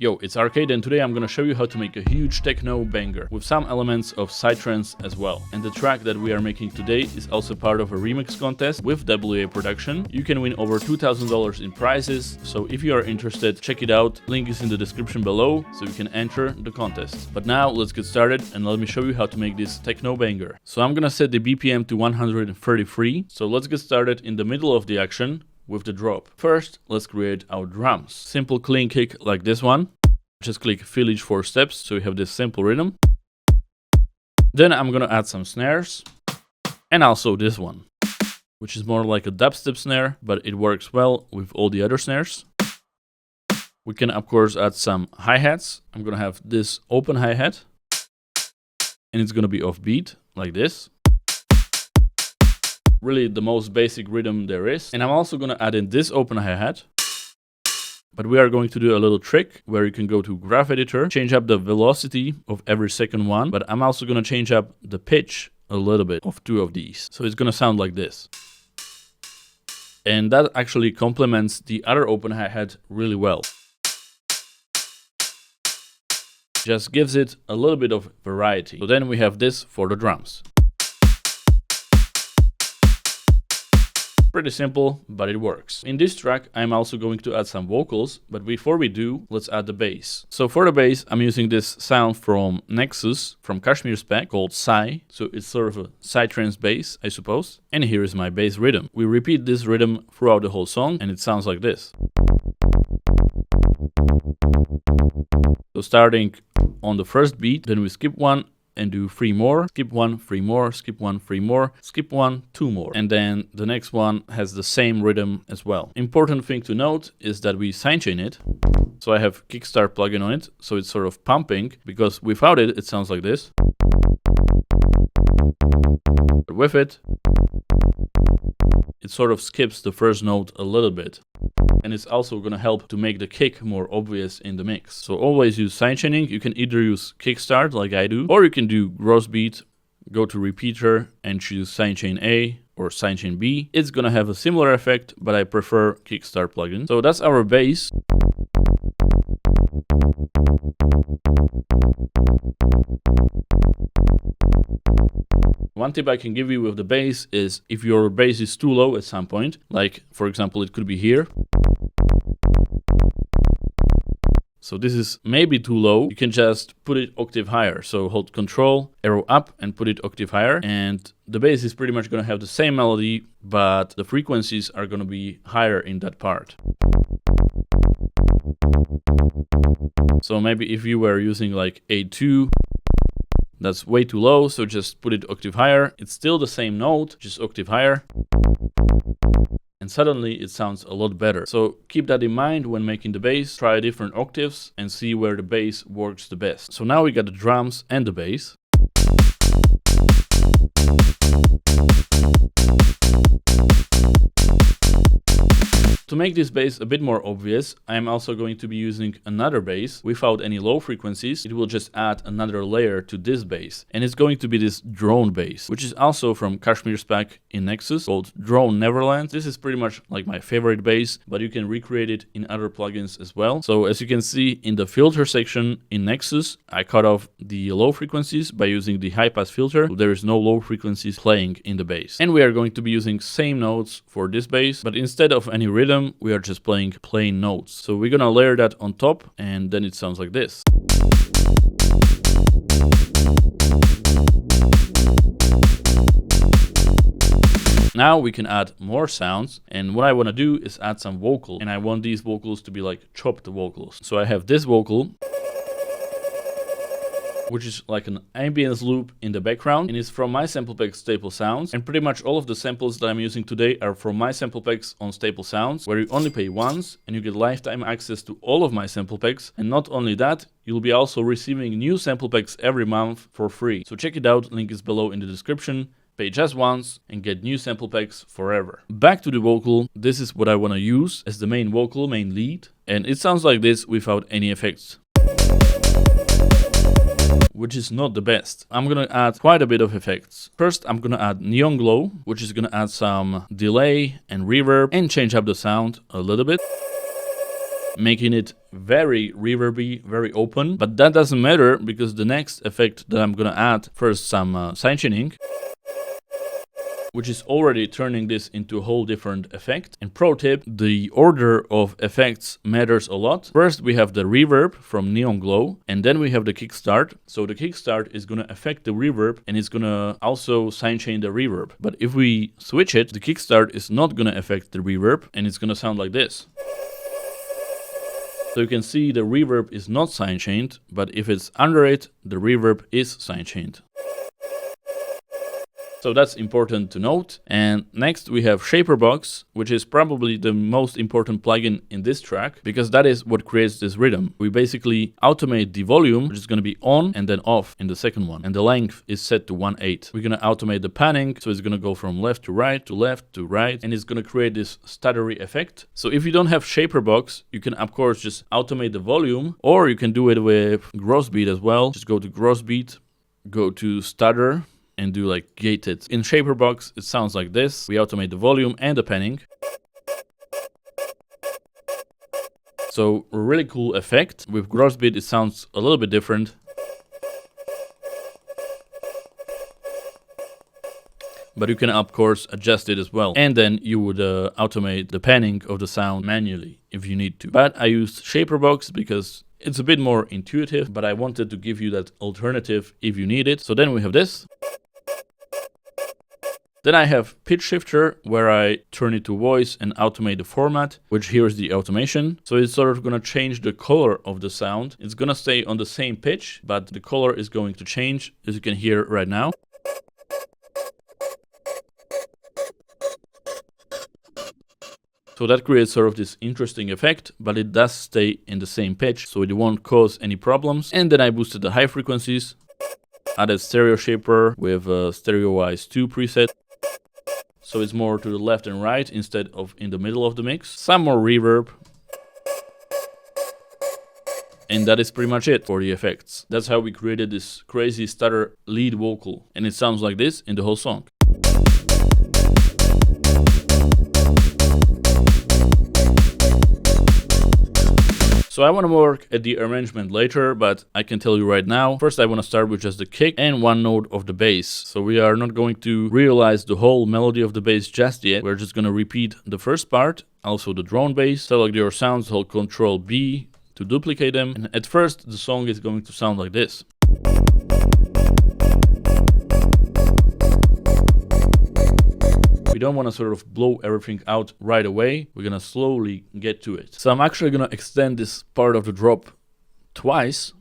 Yo, it's Arcade, and today I'm gonna show you how to make a huge techno banger with some elements of psytrance as well. And the track that we are making today is also part of a remix contest with WA Production. You can win over $2,000 in prizes, so if you are interested, check it out. Link is in the description below, so you can enter the contest. But now let's get started and let me show you how to make this techno banger. So I'm gonna set the BPM to 133, so let's get started in the middle of the action with the drop. First, let's create our drums. Simple clean kick like this one. Just click fill each 4 steps so you have this simple rhythm. Then I'm gonna add some snares and also this one, which is more like a dubstep snare, but it works well with all the other snares. We can of course add some hi-hats. I'm gonna have this open hi-hat and it's gonna be off beat like this. Really the most basic rhythm there is. And I'm also gonna add in this open hi-hat. But we are going to do a little trick where you can go to Graph Editor, change up the velocity of every second one, but I'm also gonna change up the pitch a little bit of 2 of these. So it's gonna sound like this. And that actually complements the other open hi-hat really well. Just gives it a little bit of variety. So then we have this for the drums. Pretty simple, but it works. In this track, I'm also going to add some vocals, but before we do, let's add the bass. So for the bass, I'm using this sound from Nexus, from Kashmir's pack, called Psy. So it's sort of a psytrance bass, I suppose. And here is my bass rhythm. We repeat this rhythm throughout the whole song, and it sounds like this. So starting on the first beat, then we skip one, and do 3 more, skip 1, 3 more, skip 1, 3 more, skip 1, 2 more. And then the next one has the same rhythm as well. Important thing to note is that we sidechain it. So I have Kickstart plugin on it, so it's sort of pumping, because without it, it sounds like this. But with it, it sort of skips the first note a little bit. And it's also going to help to make the kick more obvious in the mix. So always use sidechaining. You can either use Kickstart like I do, or you can do gross beat, go to repeater and choose sidechain A or sidechain B. It's going to have a similar effect, but I prefer Kickstart plugin. So that's our bass. One tip I can give you with the bass is if your bass is too low at some point, like for example it could be here. So this is maybe too low, you can just put it octave higher. So hold Control, arrow up and put it octave higher, and the bass is pretty much going to have the same melody, but the frequencies are going to be higher in that part. So maybe if you were using like A2, that's way too low, so just put it octave higher. It's still the same note, just octave higher. And suddenly it sounds a lot better. So keep that in mind when making the bass. Try different octaves and see where the bass works the best. So now we got the drums and the bass. To make this bass a bit more obvious, I am also going to be using another bass without any low frequencies. It will just add another layer to this bass. And it's going to be this drone bass, which is also from Kashmir's pack in Nexus called Drone Neverland. This is pretty much like my favorite bass, but you can recreate it in other plugins as well. So as you can see in the filter section in Nexus, I cut off the low frequencies by using the high pass filter. So there is no low frequencies playing in the bass. And we are going to be using same notes for this bass, but instead of any rhythm, we are just playing plain notes. So we're gonna layer that on top and then it sounds like this. Now we can add more sounds, and what I want to do is add some vocals, and I want these vocals to be like chopped vocals. So I have this vocal, which is like an ambience loop in the background, and it's from my sample pack Staple Sounds. And pretty much all of the samples that I'm using today are from my sample packs on Staple Sounds, where you only pay once and you get lifetime access to all of my sample packs. And not only that, you'll be also receiving new sample packs every month for free. So check it out, link is below in the description. Pay just once and get new sample packs forever. Back to the vocal, this is what I want to use as the main vocal, main lead. And it sounds like this without any effects, which is not the best. I'm gonna add quite a bit of effects. First, I'm gonna add NeonGlow, which is gonna add some delay and reverb and change up the sound a little bit. making it very reverby, very open. But that doesn't matter because the next effect that I'm gonna add, first some side chaining, which is already turning this into a whole different effect. And pro tip, the order of effects matters a lot. First we have the reverb from NeonGlow, and then we have the kickstart. So the kickstart is gonna affect the reverb, and it's gonna also sidechain the reverb. But if we switch it, the kickstart is not gonna affect the reverb, and it's gonna sound like this. So you can see the reverb is not sidechained, but if it's under it, the reverb is sidechained. So that's important to note. And next we have Shaperbox, which is probably the most important plugin in this track, because that is what creates this rhythm. We basically automate the volume, which is going to be on and then off in the second one. And the length is set to 1/8. We're going to automate the panning, so it's going to go from left to right to left to right, and it's going to create this stuttery effect. So if you don't have Shaperbox, you can of course just automate the volume, or you can do it with gross beat as well. Just go to gross beat, go to stutter, and do like gated. In Shaperbox, it sounds like this. We automate the volume and the panning. So a really cool effect. With gross beat, it sounds a little bit different. But you can of course adjust it as well. And then you would automate the panning of the sound manually if you need to. But I used Shaperbox because it's a bit more intuitive, but I wanted to give you that alternative if you need it. So then we have this. Then I have pitch shifter, where I turn it to voice and automate the format, which here is the automation. So it's sort of gonna change the color of the sound. It's gonna stay on the same pitch, but the color is going to change, as you can hear right now. So that creates sort of this interesting effect, but it does stay in the same pitch, so it won't cause any problems. And then I boosted the high frequencies, added stereo shaper with Stereo-Wise 2 preset. So it's more to the left and right instead of in the middle of the mix. Some more reverb. And that is pretty much it for the effects. That's how we created this crazy stutter lead vocal. And it sounds like this in the whole song. So I want to work at the arrangement later, but I can tell you right now. First I want to start with just the kick and one note of the bass. So we are not going to realize the whole melody of the bass just yet. We're just going to repeat the first part, also the drone bass. Select your sounds, hold Ctrl B to duplicate them. And at first the song is going to sound like this. We don't want to sort of blow everything out right away. We're going to slowly get to it. So I'm actually going to extend this part of the drop twice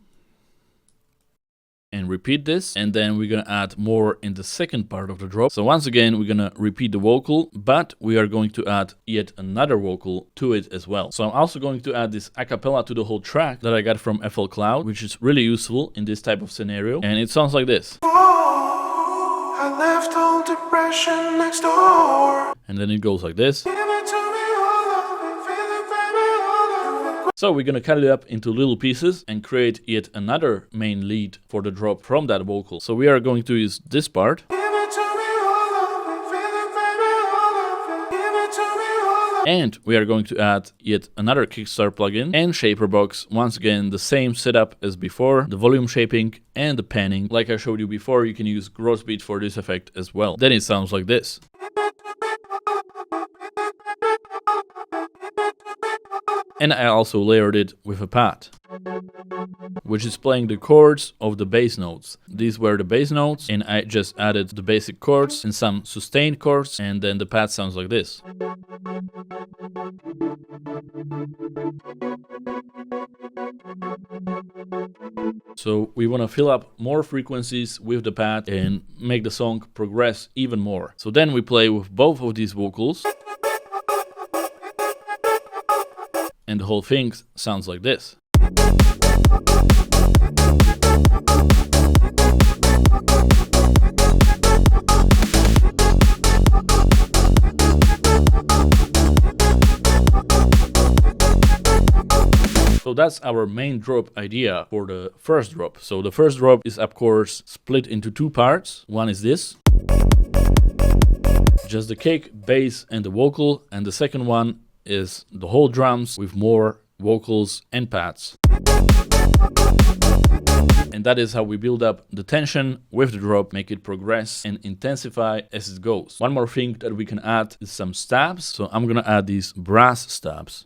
and repeat this. And then we're going to add more in the second part of the drop. So once again, we're going to repeat the vocal, but we are going to add yet another vocal to it as well. So I'm also going to add this a cappella to the whole track that I got from FL Cloud, which is really useful in this type of scenario. And it sounds like this. I left all depression next door. And then it goes like this. So we're gonna cut it up into little pieces and create yet another main lead for the drop from that vocal. So we are going to use this part. And we are going to add yet another Kickstart plugin and Shaperbox. Once again, the same setup as before, the volume shaping and the panning. Like I showed you before, you can use gross beat for this effect as well. Then it sounds like this. And I also layered it with a pad, which is playing the chords of the bass notes. These were the bass notes, and I just added the basic chords and some sustained chords, and then the pad sounds like this. So we want to fill up more frequencies with the pad and make the song progress even more. So then we play with both of these vocals. And the whole thing sounds like this. So that's our main drop idea for the first drop. So the first drop is of course split into two parts. One is this, just the kick, bass and the vocal, and the second one is the whole drums with more vocals, and pads. And that is how we build up the tension with the drop, make it progress and intensify as it goes. One more thing that we can add is some stabs. So I'm gonna add these brass stabs.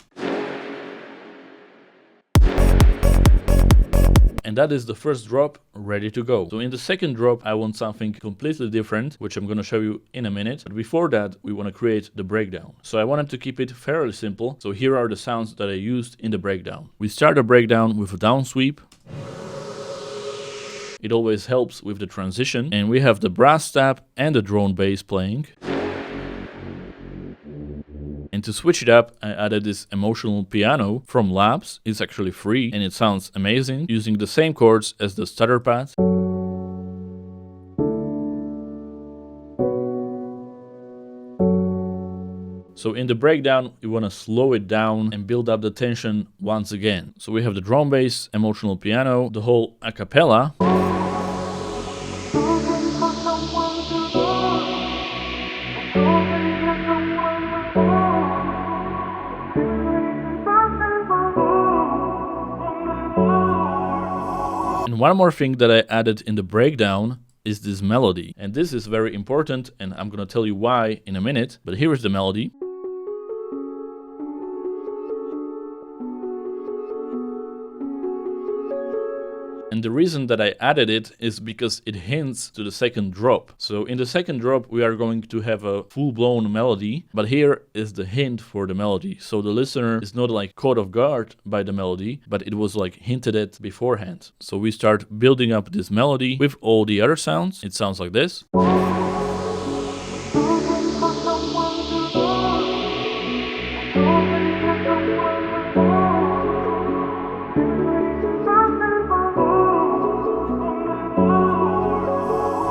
And that is the first drop ready to go. So in the second drop, I want something completely different, which I'm gonna show you in a minute. But before that, we wanna create the breakdown. So I wanted to keep it fairly simple. So here are the sounds that I used in the breakdown. We start the breakdown with a down sweep. It always helps with the transition. And we have the brass stab and the drone bass playing. And to switch it up, I added this emotional piano from Labs. It's actually free and it sounds amazing, using the same chords as the stutter pad. So in the breakdown, we want to slow it down and build up the tension once again. So we have the drum bass, emotional piano, the whole a cappella. And one more thing that I added in the breakdown is this melody. And this is very important, and I'm gonna tell you why in a minute, but here is the melody. And the reason that I added it is because it hints to the second drop. So in the second drop, we are going to have a full-blown melody, but here is the hint for the melody. So the listener is not like caught off guard by the melody, but it was like hinted at beforehand. So we start building up this melody with all the other sounds. It sounds like this.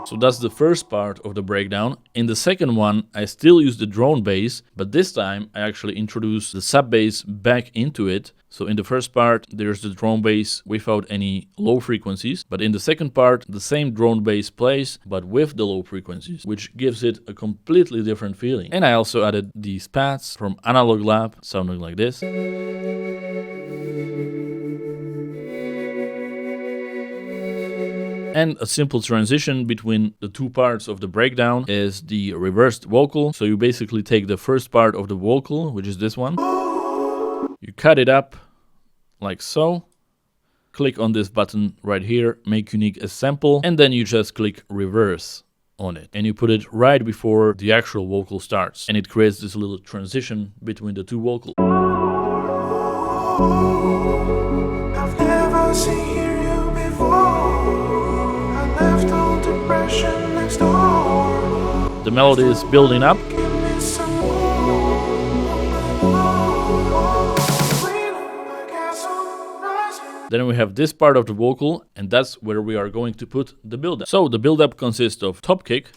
So that's the first part of the breakdown. In the second one, I still use the drone bass, but this time I actually introduce the sub bass back into it. So in the first part, there's the drone bass without any low frequencies. But in the second part, the same drone bass plays, but with the low frequencies, which gives it a completely different feeling. And I also added these pads from Analog Lab, sounding like this. And a simple transition between the two parts of the breakdown is the reversed vocal. So you basically take the first part of the vocal, which is this one. You cut it up like so. Click on this button right here, make unique as sample, and then you just click reverse on it. And you put it right before the actual vocal starts. And it creates this little transition between the two vocals. I've never seen you before. The melody is building up. Then we have this part of the vocal, and that's where we are going to put the build-up. So the build-up consists of top kick,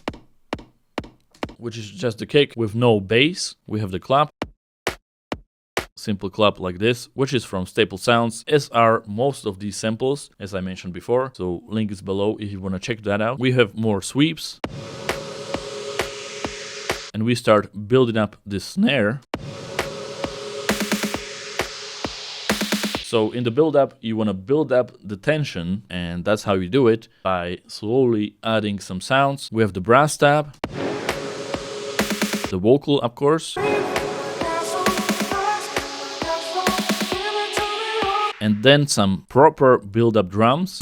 which is just the kick with no bass. We have the clap. Simple clap like this, which is from Staple Sounds, as are most of these samples, as I mentioned before. So link is below if you want to check that out. We have more sweeps. And we start building up this snare. So in the build-up, you want to build up the tension, and that's how you do it, by slowly adding some sounds. We have the brass stab, the vocal, of course, and then some proper build-up drums.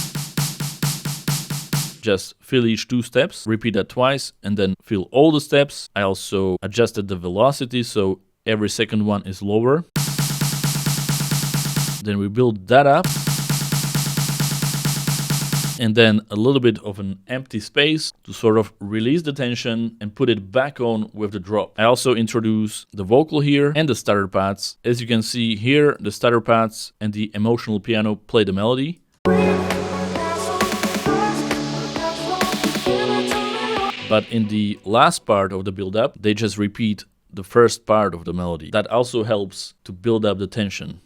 Just fill each 2 steps, repeat that twice, and then fill all the steps. I also adjusted the velocity, so every second one is lower. Then we build that up. And then a little bit of an empty space to sort of release the tension and put it back on with the drop. I also introduce the vocal here and the stutter pads. As you can see here, the stutter pads and the emotional piano play the melody. But in the last part of the build-up, they just repeat the first part of the melody. That also helps to build up the tension.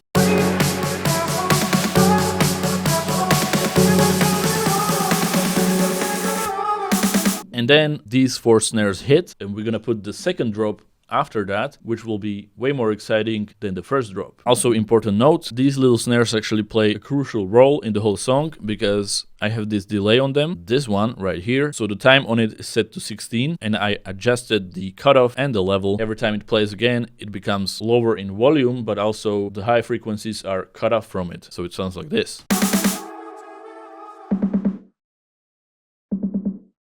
And then these 4 snares hit, and we're gonna put the second drop after that, which will be way more exciting than the first drop. Also important note, these little snares actually play a crucial role in the whole song because I have this delay on them, this one right here. So the time on it is set to 16 and I adjusted the cutoff and the level. Every time it plays again, it becomes lower in volume, but also the high frequencies are cut off from it. So it sounds like this.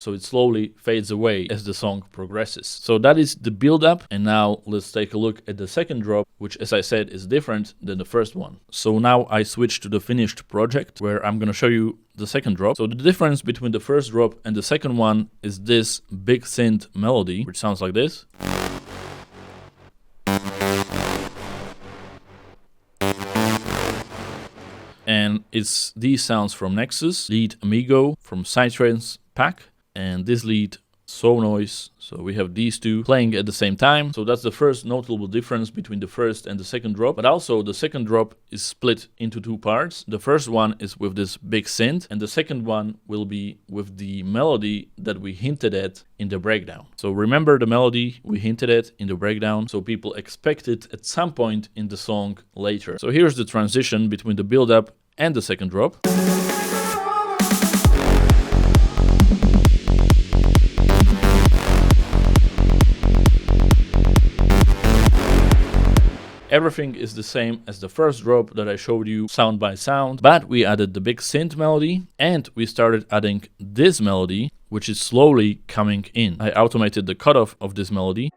So it slowly fades away as the song progresses. So that is the build-up, and now let's take a look at the second drop, which, as I said, is different than the first one. So now I switch to the finished project where I'm gonna show you the second drop. So the difference between the first drop and the second one is this big synth melody, which sounds like this. And it's these sounds from Nexus, lead Amigo from Psytrance pack, and this lead So Noise. So we have these two playing at the same time. So that's the first notable difference between the first and the second drop. But also the second drop is split into two parts. The first one is with this big synth, and the second one will be with the melody that we hinted at in the breakdown. So remember the melody we hinted at in the breakdown, so people expect it at some point in the song later. So here's the transition between the build-up and the second drop. Everything is the same as the first drop that I showed you sound by sound, but we added the big synth melody and we started adding this melody, which is slowly coming in. I automated the cutoff of this melody.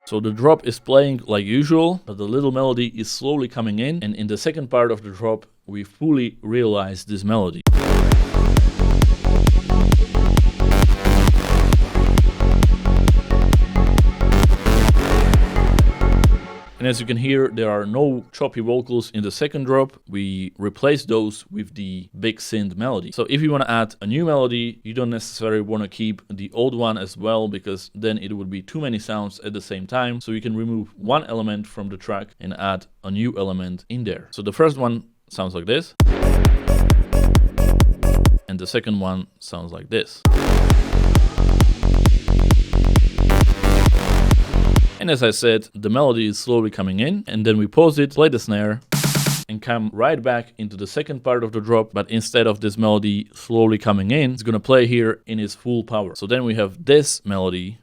So the drop is playing like usual, but the little melody is slowly coming in, and in the second part of the drop, we fully realize this melody. And as you can hear, there are no choppy vocals in the second drop. We replaced those with the big synth melody. So if you want to add a new melody, you don't necessarily want to keep the old one as well, because then it would be too many sounds at the same time. So you can remove one element from the track and add a new element in there. So the first one sounds like this. And the second one sounds like this. And as I said, the melody is slowly coming in, and then we pause it, play the snare, and come right back into the second part of the drop, but instead of this melody slowly coming in, it's gonna play here in its full power. So then we have this melody.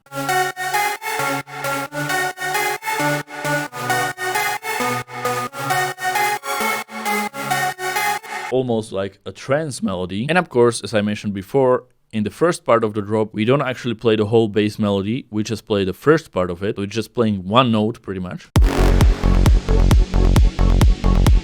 Almost like a trance melody. And of course, as I mentioned before, in the first part of the drop, we don't actually play the whole bass melody, we just play the first part of it. So it's just playing one note pretty much.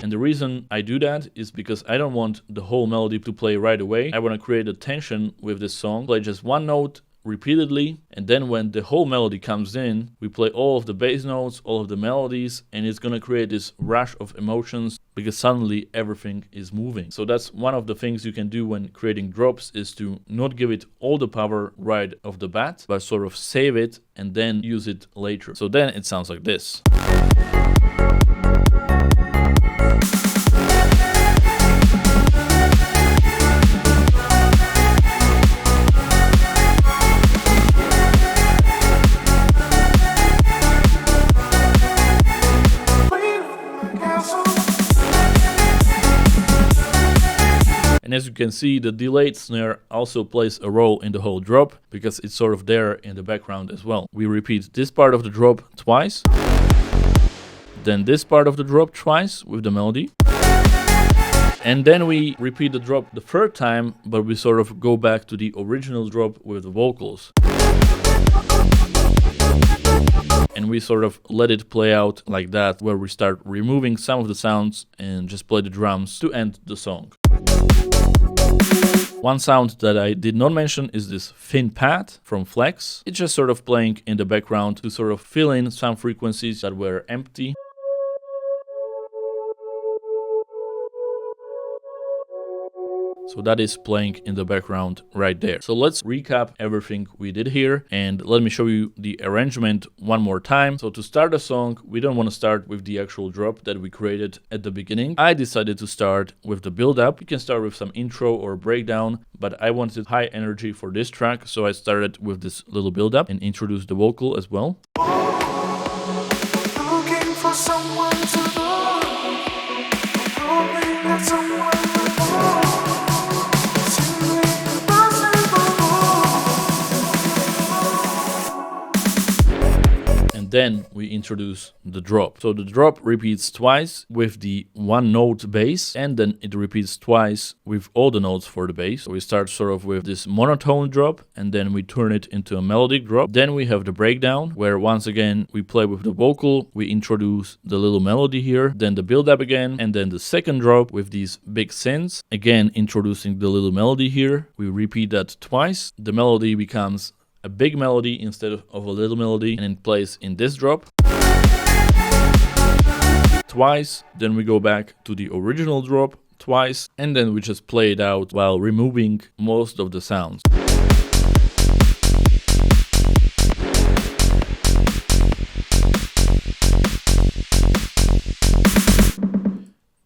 And the reason I do that is because I don't want the whole melody to play right away. I want to create a tension with this song, play just one note repeatedly, and then when the whole melody comes in, we play all of the bass notes, all of the melodies, and it's gonna create this rush of emotions because suddenly everything is moving. So that's one of the things you can do when creating drops, is to not give it all the power right off the bat, but sort of save it and then use it later. So then it sounds like this. And as you can see, the delayed snare also plays a role in the whole drop, because it's sort of there in the background as well. We repeat this part of the drop twice, then this part of the drop twice with the melody, and then we repeat the drop the third time, but we sort of go back to the original drop with the vocals. And we sort of let it play out like that, where we start removing some of the sounds and just play the drums to end the song. One sound that I did not mention is this thin pad from Flex. It's just sort of playing in the background to sort of fill in some frequencies that were empty. So that is playing in the background right there. So let's recap everything we did here and let me show you the arrangement one more time. So to start a song, we don't want to start with the actual drop that we created at the beginning. I decided to start with the build-up. You can start with some intro or breakdown, but I wanted high energy for this track, so I started with this little build-up and introduced the vocal as well. Looking for someone to love, hoping that someone will fall. Simply impossible. And then we introduce the drop. So the drop repeats twice with the one note bass, and then it repeats twice with all the notes for the bass. So we start sort of with this monotone drop, and then we turn it into a melodic drop. Then we have the breakdown, where once again we play with the vocal, we introduce the little melody here, then the build up again, and then the second drop with these big synths, again introducing the little melody here. We repeat that twice. The melody becomes a big melody instead of a little melody, and it plays in this drop twice. Then we go back to the original drop twice, and then we just play it out while removing most of the sounds.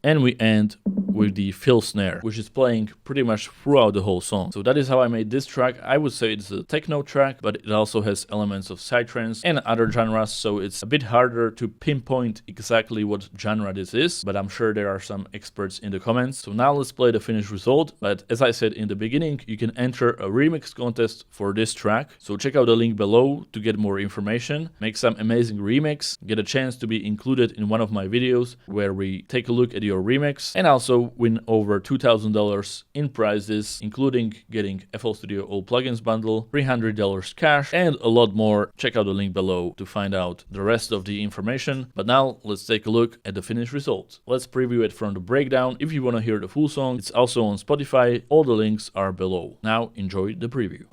And we end with the fill snare, which is playing pretty much throughout the whole song. So that is how I made this track. I would say it's a techno track, but it also has elements of psytrance and other genres, so it's a bit harder to pinpoint exactly what genre this is, but I'm sure there are some experts in the comments. So now let's play the finished result. But as I said in the beginning, you can enter a remix contest for this track, so check out the link below to get more information. Make some amazing remix, get a chance to be included in one of my videos where we take a look at your remix, and also win over $2,000 in prizes, including getting FL Studio All Plugins bundle, $300 cash, and a lot more. Check out the link below to find out the rest of the information. But now let's take a look at the finished result. Let's preview it from the breakdown. If you want to hear the full song, it's also on Spotify. All the links are below. Now enjoy the preview.